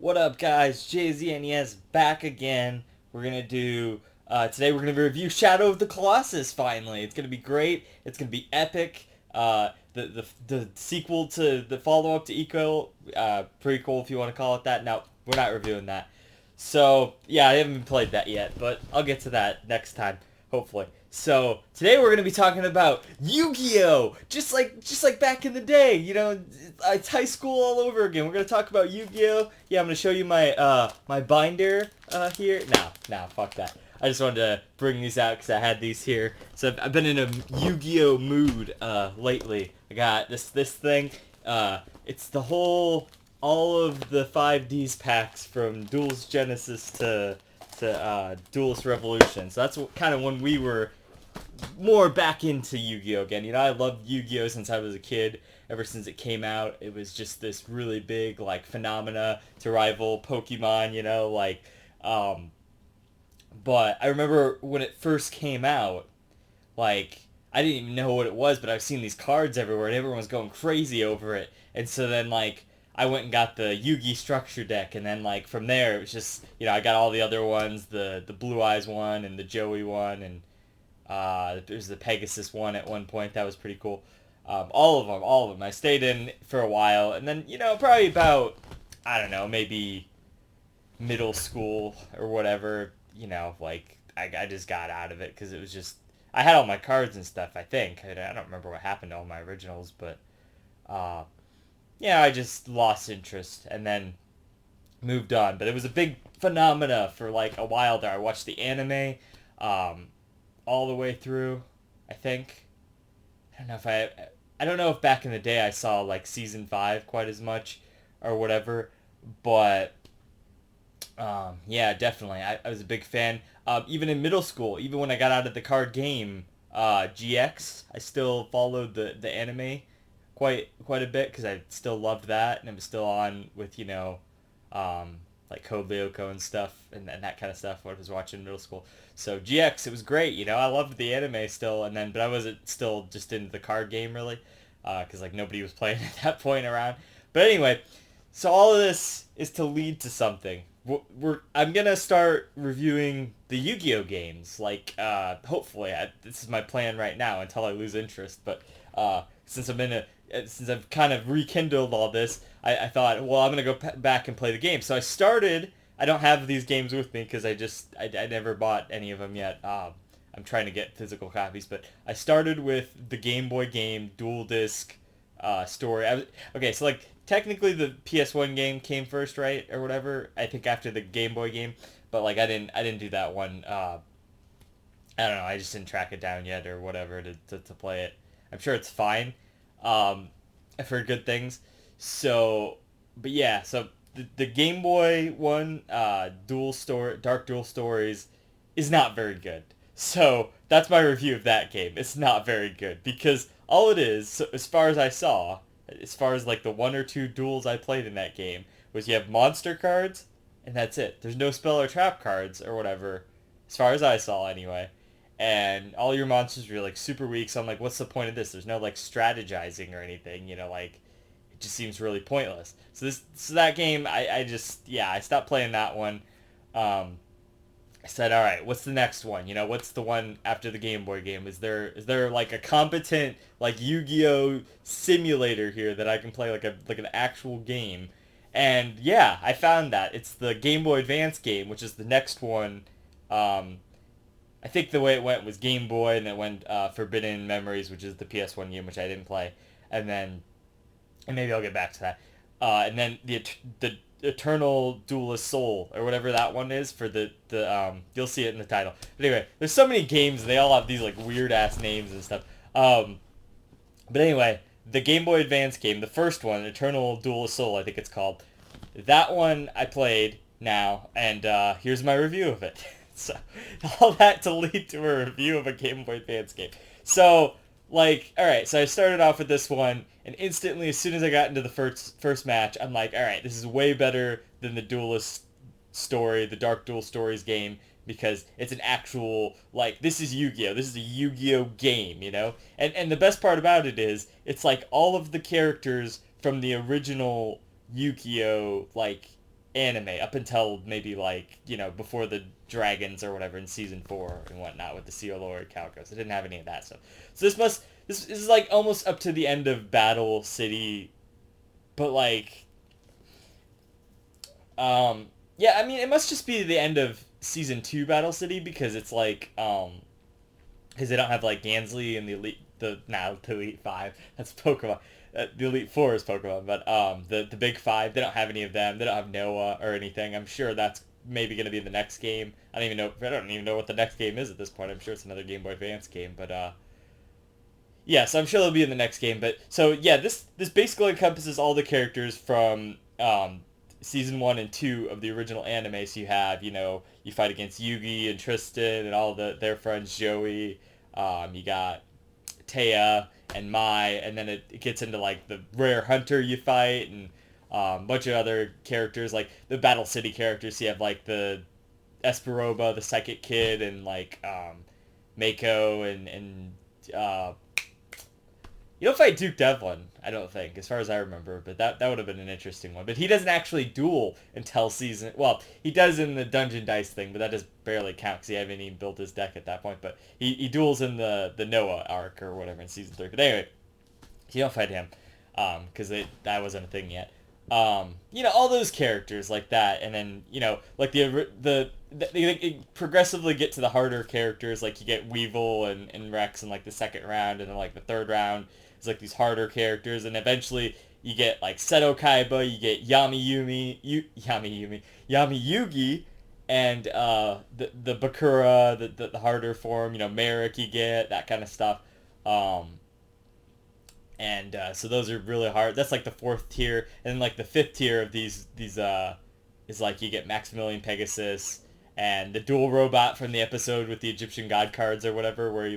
What up, guys? JZNES back again. We're gonna do today. We're gonna review Shadow of the Colossus. Finally, it's gonna be great. It's gonna be epic. The sequel to the follow up to Eco, prequel if you want to call it that. No, we're not reviewing that. So yeah, I haven't played that yet, but I'll get to that next time, hopefully. So today we're gonna be talking about Yu-Gi-Oh! Just like back in the day, it's high school all over again. We're gonna talk about Yu-Gi-Oh! Yeah, I'm gonna show you my binder here. No, fuck that. I just wanted to bring these out because I had these here. So I've been in a Yu-Gi-Oh! Mood lately. I got this thing. It's the whole all of the 5Ds packs from Duelist Genesis to Duelist Revolution. So that's kind of when we were more back into Yu-Gi-Oh again. I loved Yu-Gi-Oh since I was a kid. Ever since it came out, it was just this really big like phenomena to rival Pokemon. But I remember when it first came out, like I didn't even know what it was, but I've seen these cards everywhere, and everyone was going crazy over it. And so then like I went and got the Yugi structure deck, and then like from there it was just I got all the other ones, the Blue Eyes one and the Joey one, and there's the Pegasus one at one point that was pretty cool. All of them. I stayed in for a while, and then probably about I don't know maybe middle school or whatever. Like I just got out of it because it was just I had all my cards and stuff. I think I don't remember what happened to all my originals, but uh, yeah, I just lost interest and then moved on. But it was a big phenomena for like a while there. I watched the anime um, all the way through. I think I don't know if back in the day I saw like season 5 quite as much or whatever, but yeah, definitely. I was a big fan. Even in middle school, even when I got out of the card game, GX, I still followed the anime quite a bit because I still loved that, and I was still on with like Code Lyoko and stuff and that kind of stuff. When I was watching in middle school, so GX, it was great. I loved the anime still, but I wasn't still just into the card game really, because like nobody was playing at that point around. But anyway, so all of this is to lead to something. I'm gonna start reviewing the Yu-Gi-Oh games. Like, hopefully, this is my plan right now until I lose interest. But since since I've kind of rekindled all this, I thought, well, I'm gonna go back and play the game. So I started. I don't have these games with me because I never bought any of them yet. I'm trying to get physical copies, but I started with the Game Boy game Dual Disc story. Okay, so like technically the PS1 game came first, right, or whatever. I think after the Game Boy game, but like I didn't do that one. I don't know. I just didn't track it down yet or whatever to play it. I'm sure it's fine. I've heard good things. So, but yeah, so the Game Boy one, Dark Duel Stories, is not very good. So that's my review of that game. It's not very good because all it is, so as far as I saw, as far as like the one or two duels I played in that game, was you have monster cards and that's it. There's no spell or trap cards or whatever, as far as I saw anyway. And all your monsters are like super weak. So I'm like, what's the point of this? There's no like strategizing or anything. Like it just seems really pointless. So that game, I just I stopped playing that one. Um, I said, all right, what's the next one? What's the one after the Game Boy game? Is there like a competent like Yu-Gi-Oh simulator here that I can play like an actual game? And yeah, I found that it's the Game Boy Advance game, which is the next one. Um, I think the way it went was Game Boy, and it went Forbidden Memories, which is the PS1 game, which I didn't play, and then and maybe I'll get back to that. And then the Eternal Duelist Soul or whatever that one is for the you'll see it in the title. But anyway, there's so many games, they all have these like weird ass names and stuff. But anyway, the Game Boy Advance game, the first one, Eternal Duelist Soul, I think it's called. That one I played now, and here's my review of it. So all that to lead to a review of a Game Boy Advance game. So like, all right, so I started off with this one, and instantly, as soon as I got into the first match, I'm like, all right, this is way better than the Duelist story, the Dark Duel Stories game, because it's an actual like this is Yu-Gi-Oh. This is a Yu-Gi-Oh game. And the best part about it is it's like all of the characters from the original Yu-Gi-Oh like anime up until maybe like, before the dragons or whatever in season 4 and whatnot with the Ciolori Calcos. It didn't have any of that stuff. So this is like almost up to the end of Battle City, but like, yeah, I mean, it must just be the end of season 2 Battle City, because it's like, because they don't have like Gansley and the elite, the elite 5. That's Pokemon. The elite 4 is Pokemon, but the big 5, they don't have any of them. They don't have Noah or anything. I'm sure that's maybe going to be in the next game. I don't even know what the next game is at this point. I'm sure it's another Game Boy Advance game, but yeah, so I'm sure they'll be in the next game. But so yeah, this basically encompasses all the characters from season 1 and 2 of the original anime. So you have, you fight against Yugi and Tristan and all their friends, Joey. You got Taya and Mai, and then it gets into like the rare hunter you fight, and a bunch of other characters like the Battle City characters. So you have like the Esperoba, the Psychic Kid, and like Mako and you don't fight Duke Devlin, I don't think, as far as I remember, but that would have been an interesting one. But he doesn't actually duel until season... Well, he does in the Dungeon Dice thing, but that just barely counts because he hasn't even built his deck at that point. But he duels in the Noah arc or whatever in season 3. But anyway, you don't fight him because that wasn't a thing yet. All those characters like that, and then, like they progressively get to the harder characters, like you get Weevil and Rex in like the second round, and then like the third round is like these harder characters, and eventually you get like Seto Kaiba, you get Yami Yugi, and the Bakura, the harder form, Merrick you get, that kind of stuff. And so those are really hard. That's like the 4th tier, and then like the 5th tier of these is like you get Maximilian Pegasus and the dual robot from the episode with the Egyptian god cards or whatever, where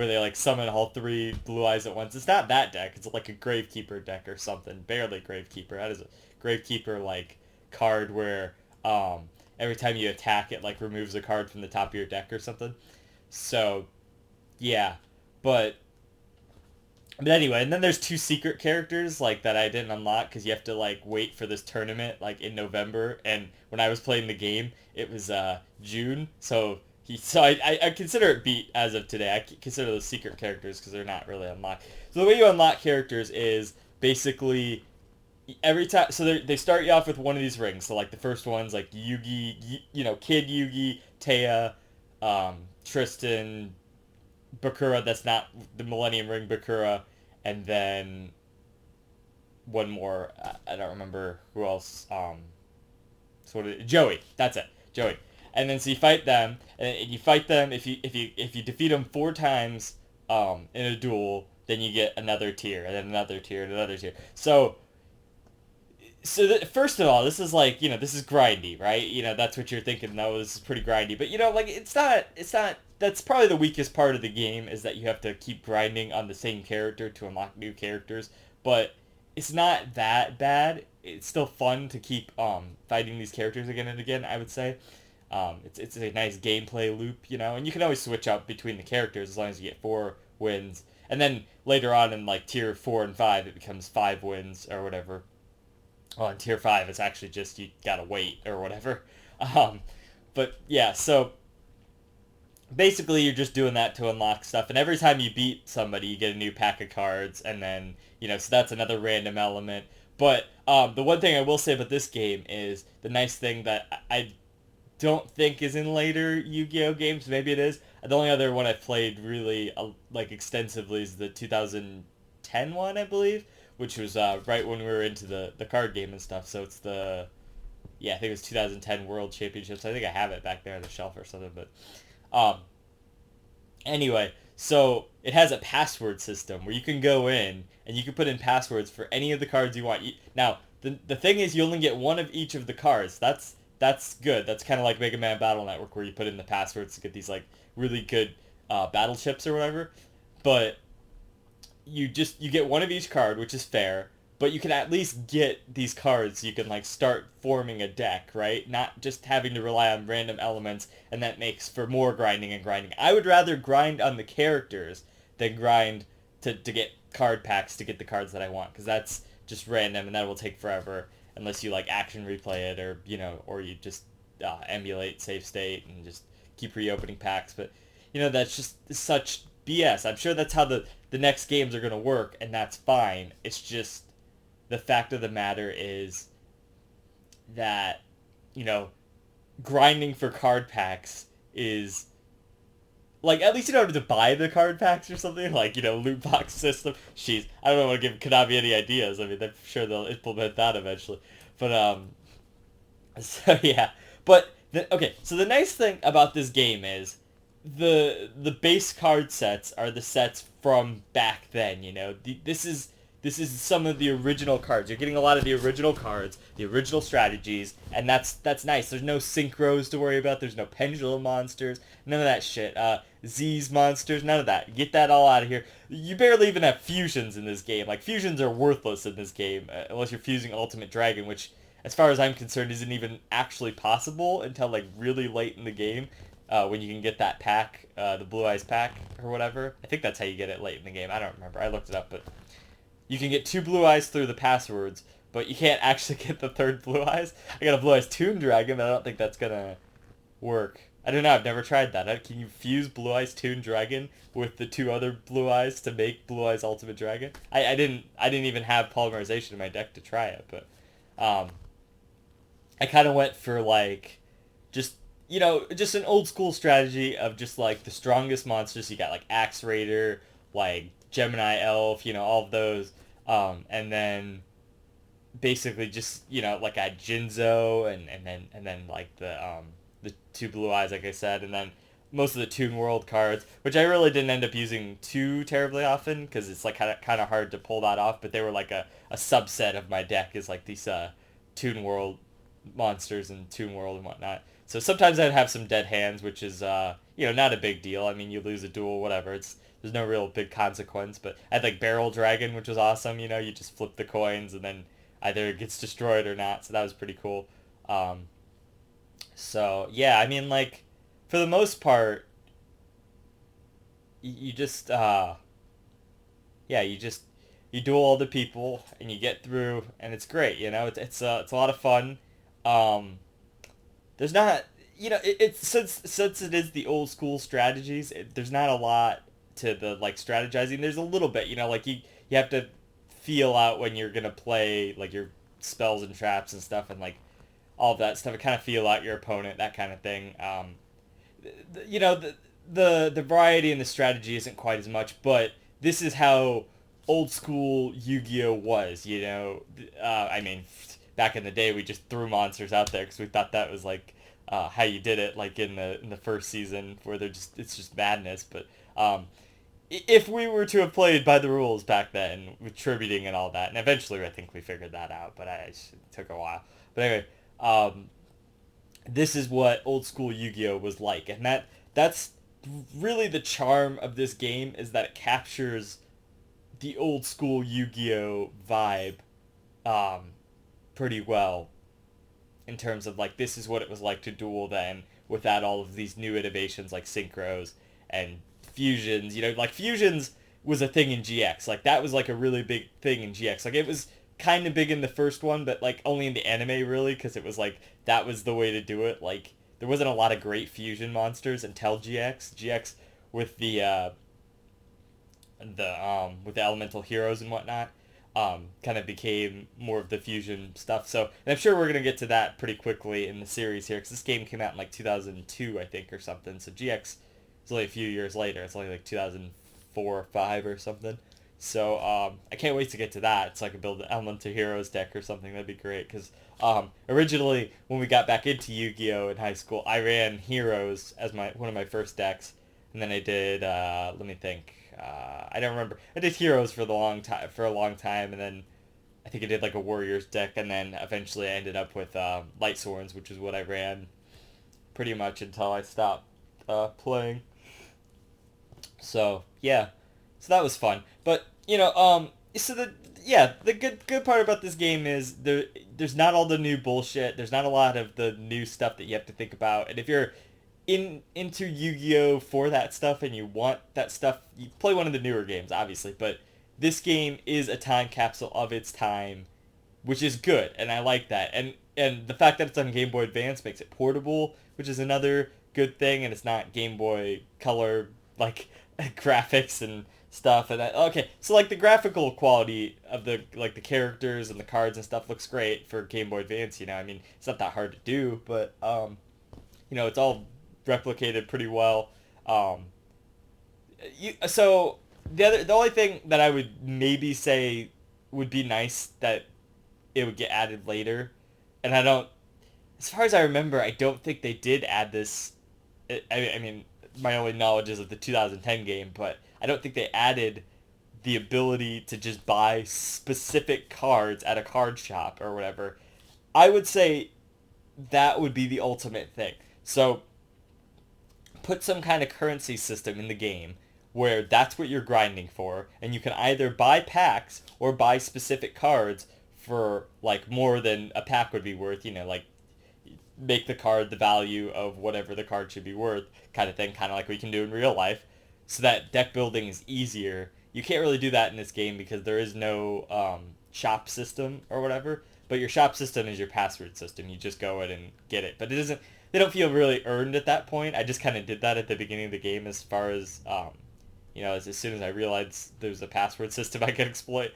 they like summon all 3 blue eyes at once. It's not that deck. It's like a Gravekeeper deck or something. Barely Gravekeeper. That is a Gravekeeper like card where every time you attack, it like removes a card from the top of your deck or something. So yeah, but anyway, and then there's 2 secret characters like that I didn't unlock because you have to like wait for this tournament like in November, and when I was playing the game, it was June, so I consider it beat as of today. I consider those secret characters because they're not really unlocked. So the way you unlock characters is basically every time. So they start you off with one of these rings. So like the first one's like Yugi, Kid Yugi, Taya, Tristan, Bakura. That's not the Millennium Ring Bakura, and then one more. I don't remember who else. Joey. That's it, Joey. And then so you fight them, and you fight them. If you defeat them 4 times in a duel, then you get another tier, and then another tier, and another tier. First of all, this is like, this is grindy, right? That's what you're thinking. No, this is pretty grindy, but like it's not. That's probably the weakest part of the game, is that you have to keep grinding on the same character to unlock new characters. But it's not that bad. It's still fun to keep fighting these characters again and again, I would say. It's a nice gameplay loop, and you can always switch up between the characters as long as you get 4 wins. And then later on in like tier 4 and 5, it becomes 5 wins or whatever. Well, in tier 5, it's actually just you gotta wait or whatever. But yeah, so basically you're just doing that to unlock stuff, and every time you beat somebody, you get a new pack of cards, and then, so that's another random element. But the one thing I will say about this game is the nice thing that I don't think is in later Yu-Gi-Oh games. Maybe it is. The only other one I've played really like extensively is the 2010 one, I believe, which was right when we were into the card game and stuff. So it's I think it was 2010 World Championships. I think I have it back there on the shelf or something. But anyway, so it has a password system where you can go in and you can put in passwords for any of the cards you want. Now, the thing is, you only get one of each of the cards. That's good. That's kind of like Mega Man Battle Network, where you put in the passwords to get these like really good battle chips or whatever. But you get one of each card, which is fair. But you can at least get these cards so you can like start forming a deck, right? Not just having to rely on random elements, and that makes for more grinding and grinding. I would rather grind on the characters than grind to get card packs to get the cards that I want, because that's just random and that will take forever. unless you like action replay it, or or you just emulate save state and just keep reopening packs. But that's just such BS. I'm sure that's how the next games are gonna work, and that's fine. It's just the fact of the matter is that you know grinding for card packs is like, at least you don't have to buy the card packs or something, like, loot box system. Jeez, I don't want to give Konami any ideas. I mean, I'm sure they'll implement that eventually. But, so yeah. But, okay, so the nice thing about this game is the base card sets are the sets from back then, this is some of the original cards. You're getting a lot of the original cards, the original strategies, and that's nice. There's no synchros to worry about. There's no pendulum monsters, none of that shit. Z's monsters, none of that. Get that all out of here. You barely even have fusions in this game. Like, fusions are worthless in this game, unless you're fusing Ultimate Dragon, which, as far as I'm concerned, isn't even actually possible until, like, really late in the game, when you can get that pack, the Blue Eyes pack, or whatever. I think that's how you get it late in the game. I don't remember. I looked it up, but you can get 2 Blue Eyes through the passwords, but you can't actually get the 3rd Blue Eyes. I got a Blue Eyes Toon Dragon, but I don't think that's gonna work. I don't know, I've never tried that. Can you fuse Blue Eyes Toon Dragon with the 2 other Blue Eyes to make Blue Eyes Ultimate Dragon? I didn't even have polymerization in my deck to try it, but I kind of went for, like, just just an old school strategy of just, like, the strongest monsters. You got, like, Axe Raider, like Gemini Elf, all of those, and then basically just like I had Jinzo, and then like the 2 Blue Eyes, like I said, and then most of the Toon World cards, which I really didn't end up using too terribly often because it's like kind of hard to pull that off. But they were like a subset of my deck, is like these Toon World monsters and Toon World and whatnot. So sometimes I'd have some dead hands, which is not a big deal. I mean, you lose a duel, whatever. There's no real big consequence. But I had like Barrel Dragon, which was awesome. You just flip the coins and then either it gets destroyed or not. So that was pretty cool. So yeah, I mean, like, for the most part, you just you duel all the people and you get through, and it's great. It's a lot of fun. There's not, it's since it is the old school strategies, there's not a lot to the, like, strategizing. There's a little bit, like you have to feel out when you're gonna play, like, your spells and traps and stuff, and like all of that stuff. Kind of feel out your opponent, that kind of thing. The variety in the strategy isn't quite as much, but this is how old school Yu-Gi-Oh was. I mean, back in the day, we just threw monsters out there because we thought that was like how you did it, like in the first season, where it's just madness. But if we were to have played by the rules back then with tributing and all that, and eventually I think we figured that out, but it took a while. But anyway, this is what old school Yu-Gi-Oh was like, and that's really the charm of this game, is that it captures the old school Yu-Gi-Oh vibe pretty well, in terms of, like, this is what it was like to duel then without all of these new innovations like synchros and fusions. Like, fusions was a thing in GX. Like, that was like a really big thing in GX. Like, it was kind of big in the first one, but like only in the anime, really, because it was like that was the way to do it. Like, there wasn't a lot of great fusion monsters until GX with the with the elemental heroes and whatnot, kind of became more of the fusion stuff. So, and I'm sure we're gonna get to that pretty quickly in the series here, because this game came out in like 2002, I think, or something. So GX is only a few years later. It's only like 2004 or 5 or something. So I can't wait to get to that. So I can build an Elemental Heroes deck or something. That'd be great. Because originally, when we got back into Yu-Gi-Oh in high school, I ran Heroes as one of my first decks, and then I did let me think. I don't remember. I did Heroes for a long time, and then I think I did like a Warriors deck, and then eventually I ended up with Light Swords, which is what I ran pretty much until I stopped playing. So yeah, so that was fun. But so the good part about this game is there's not all the new bullshit. There's not a lot of the new stuff that you have to think about. And if you're into Yu-Gi-Oh for that stuff and you want that stuff, you play one of the newer games, obviously. But this game is a time capsule of its time, which is good, and I like that. And the fact that it's on Game Boy Advance makes it portable, which is another good thing, and it's not Game Boy Color like graphics and stuff. And okay, so like the graphical quality of the characters and the cards and stuff looks great for Game Boy Advance. I mean, it's not that hard to do, but it's all replicated pretty well. Um, so the only thing that I would maybe say would be nice that it would get added later, and I don't, as far as I remember, I don't think they did add this. I mean, my only knowledge is of the 2010 game, but I don't think they added the ability to just buy specific cards at a card shop or whatever. I would say that would be the ultimate thing. So put some kind of currency system in the game where that's what you're grinding for, and you can either buy packs or buy specific cards for like more than a pack would be worth, like make the card the value of whatever the card should be worth, kind of thing, kind of like we can do in real life, so that deck building is easier. You can't really do that in this game because there is no shop system or whatever, but your shop system is your password system. You just go in and get it, but it doesn't. They don't feel really earned at that point. I just kind of did that at the beginning of the game, as far as as soon as I realized there was a password system I could exploit.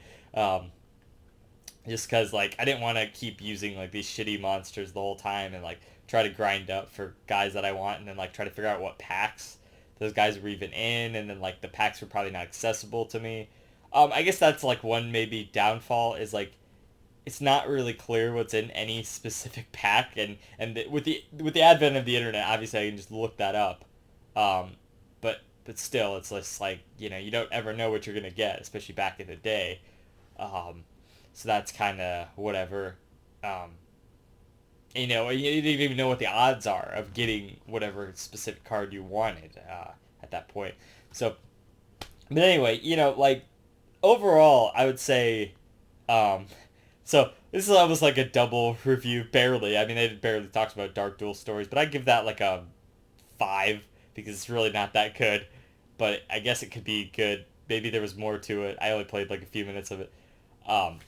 Just because like I didn't want to keep using like these shitty monsters the whole time and like try to grind up for guys that I want, and then like try to figure out what packs those guys were even in, and then like the packs were probably not accessible to me. I guess that's like one maybe downfall, is like it's not really clear what's in any specific pack, and with the advent of the internet, obviously I can just look that up. But still, it's just like you don't ever know what you're gonna get, especially back in the day. So that's kind of whatever. You didn't even know what the odds are of getting whatever specific card you wanted at that point. So, but anyway, like overall, I would say, so this is almost like a double review, barely. I mean, they barely talked about Dark Duel Stories, but I give that like a 5 because it's really not that good. But I guess it could be good. Maybe there was more to it. I only played like a few minutes of it. Um,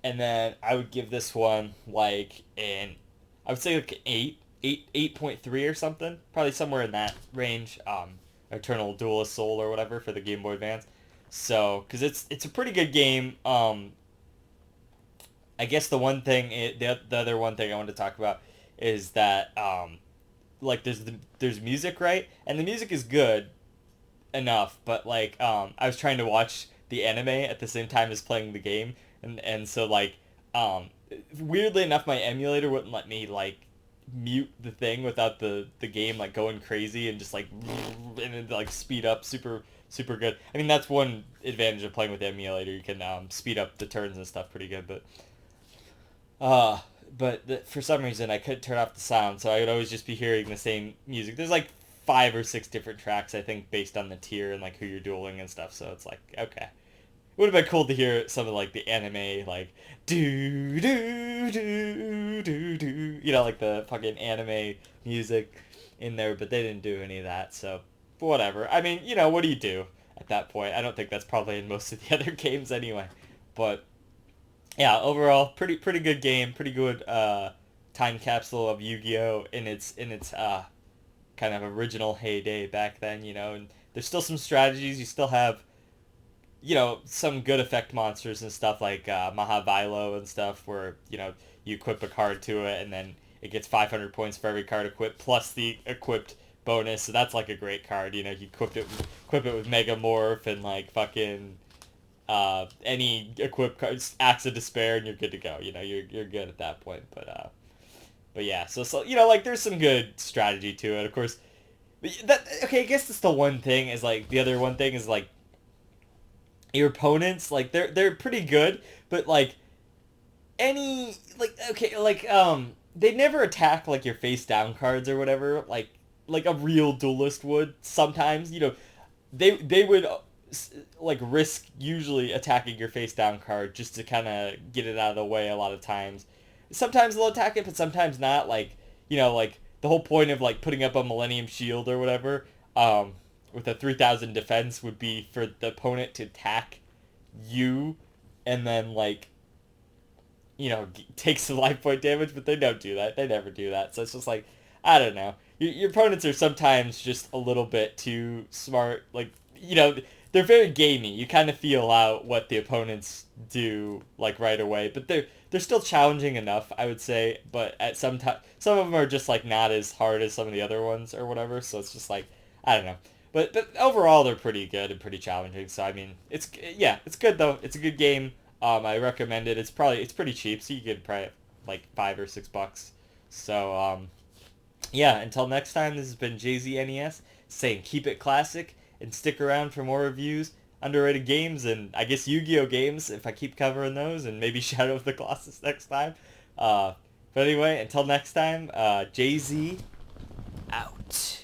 and then I would give this one like I would say like an 8.3 or something, probably somewhere in that range. Eternal Duelist Soul or whatever for the Game Boy Advance. So, because it's a pretty good game. I guess the other one thing I wanted to talk about is that like there's music, right, and the music is good enough, but like I was trying to watch the anime at the same time as playing the game, and so like weirdly enough my emulator wouldn't let me like mute the thing without the game like going crazy and just like and it, like speed up super good. I mean, that's one advantage of playing with the emulator. You can speed up the turns and stuff pretty good, uh for some reason I couldn't turn off the sound, so I would always just be hearing the same music. There's like 5 or 6 different tracks, I think, based on the tier and like who you're dueling and stuff. So it's like, okay, it would have been cool to hear some of like the anime like do do do do do, like the fucking anime music in there, but they didn't do any of that. So whatever. I mean, what do you do at that point? I don't think that's probably in most of the other games anyway. But yeah, overall, pretty good game, pretty good time capsule of Yu-Gi-Oh in its kind of original heyday back then, and there's still some strategies. You still have, some good effect monsters and stuff like Mahavilo and stuff where, you equip a card to it and then it gets 500 points for every card equipped plus the equipped bonus. So that's like a great card. You equip it with Mega Morph and like fucking any equipped cards, Axe of Despair, and you're good to go. You're good at that point. But yeah, so like there's some good strategy to it, of course. Okay, I guess that's the one thing is like the other one thing is like your opponents, like they're pretty good, but like any like okay like they never attack like your face down cards or whatever like a real duelist would sometimes. They would like risk usually attacking your face down card just to kind of get it out of the way a lot of times. Sometimes they'll attack it, but sometimes not. Like, like the whole point of like putting up a Millennium Shield or whatever, with a 3,000 defense would be for the opponent to attack you, and then like takes the life point damage, but they don't do that. They never do that. So it's just like, I don't know. Your opponents are sometimes just a little bit too smart. Like, they're very gamey. You kind of feel out what the opponents do, like, right away. But they're still challenging enough, I would say. But at some time, some of them are just, like, not as hard as some of the other ones or whatever. So it's just like, I don't know. But overall, they're pretty good and pretty challenging. So I mean, it's good though. It's a good game. I recommend it. It's pretty cheap, so you could probably like $5 or $6. So yeah. Until next time, this has been JZNES saying keep it classic and stick around for more reviews, underrated games, and I guess Yu-Gi-Oh games if I keep covering those, and maybe Shadow of the Colossus next time. But anyway, until next time, JZ out.